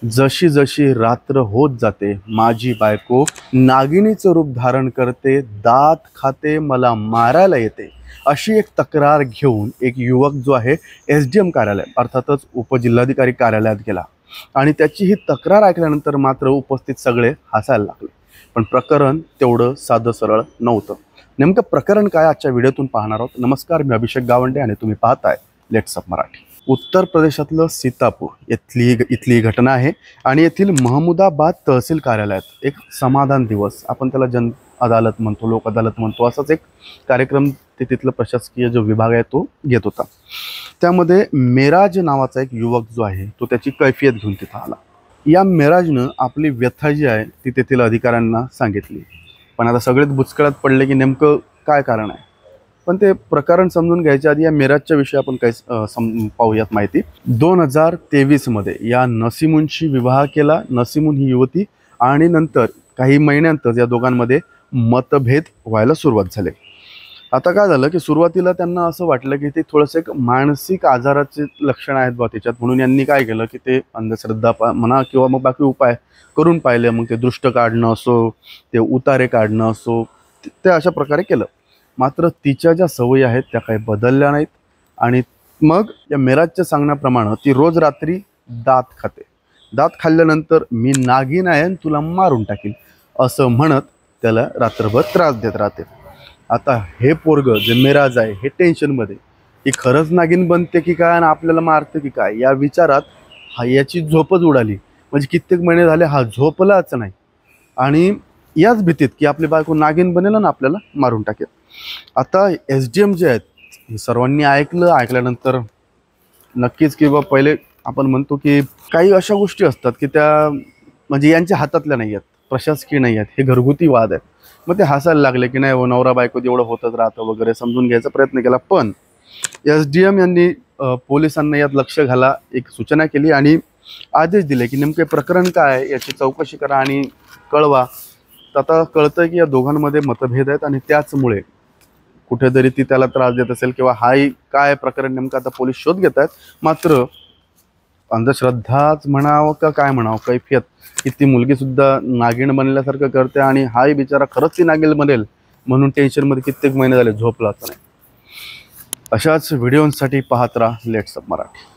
जशी जशी रात्र होत जाते माझी बायको नागिनीचं रूप धारण करते, दात खाते, मला मारायला येते, अशी एक तक्रार घेऊन एक युवक जो आहे SDM कार्यालय अर्थातच उपजिल्हाधिकारी कार्यालयात गेला आणि त्याची ही तक्रार ऐकल्यानंतर मात्र उपस्थित सगळे हसायला लागले। पण प्रकरण तेवढं साधं सरळ नव्हतं। नेमकं प्रकरण काय आजच्या व्हिडिओतून पाहणार आहोत। नमस्कार, मी अभिषेक गावंडे आणि तुम्ही पाहताय लेट्स अप मराठी। उत्तर प्रदेशातलं सीतापूर इथली घटना आहे आणि येथील महमुदाबाद तहसील कार्यालयात एक समाधान दिवस, आपण त्याला जन अदालत म्हणतो, लोक अदालत म्हणतो, असाच एक कार्यक्रम तिथलं प्रशासकीय जो विभाग आहे तो घेत होता। त्यामध्ये मेराज नावाचा एक युवक जो आहे तो त्याची कैफियत घेऊन तिथं आला। या मेराजनं आपली व्यथा जी आहे ती तेथील अधिकाऱ्यांना सांगितली, पण आता सगळेच बुचकळ्यात पडले की नेमकं काय कारण आहे। पण ते प्रकरण समजून घ्यायच्या आधी या मेराजच्या विषयी आपण काही पाहूयात माहिती। 2023 मध्ये या नसीमुनशी विवाह केला। नसीमुन ही युवती आणि नंतर काही महिन्यांतच या दोघांमध्ये मतभेद व्हायला सुरुवात झाली। आता काय झालं की सुरुवातीला त्यांना असं वाटलं की ते थोडंसं एक मानसिक आजाराचे लक्षण आहेत बा त्याच्यात, म्हणून यांनी काय केलं की ते अंधश्रद्धा म्हणा किंवा मग बाकी उपाय करून पाहिले। मग ते दृष्ट काढणं असो, ते उतारे काढणं असो, ते अशा प्रकारे केलं। मात्र तिच्या ज्या सवयी आहेत त्या काही बदलल्या नाहीत आणि मग या मेराजच्या सांगण्याप्रमाणे ती रोज रात्री दात खाते। दात खाल्ल्यानंतर मी नागिन आहे आणि तुला मारून टाकील असं म्हणत त्याला रात्रभर त्रास देत राहते। आता हे पोरग जे मेराज आहे हे टेन्शनमध्ये, ही खरंच नागिन बनते की काय आणि आपल्याला मारते की काय या विचारात याची झोपच उडाली। म्हणजे कित्येक महिने झाले हा झोपलाच नाही आणि याच भीतीत की आपली बायको नागिन बनेल आणि आपल्याला मारून टाकेल। आता SDM जे आहेत सर्वांनी ऐकल्यानंतर नक्कीच की बाबा पहिले आपण म्हणतो की काही अशा गोष्टी असतात की त्या म्हणजे यांच्या हातातल्या नाही आहेत, प्रशासकीय नाही आहेत, हे घरगुती वाद आहेत। मग ते हसायला लागले की नाही नवरा बायको एवढं होतच राहतं वगैरे, समजून घ्यायचा प्रयत्न केला। पण SDM यांनी पोलिसांना यात लक्ष घाला एक सूचना केली आणि आदेश दिले की नेमके प्रकरण काय याची चौकशी करा आणि कळवा। तर आता कळतंय की या दोघांमध्ये मतभेद आहेत आणि त्याचमुळे कुठेतरी ती त्याला त्रास देत असेल किंवा हाही काय प्रकरण नेमकं आता पोलीस शोध घेत आहेत। मात्र अंधश्रद्धाच म्हणावं का काय म्हणावं, कैफियत की ती मुलगी सुद्धा नागिण बनल्यासारखं करते आणि हाही बिचारा खरंच ती नागिण बनेल म्हणून टेन्शनमध्ये कित्येक महिने झाले झोपलाच नाही। अशाच व्हिडिओंसाठी पाहत राहा लेट्स अप मराठी।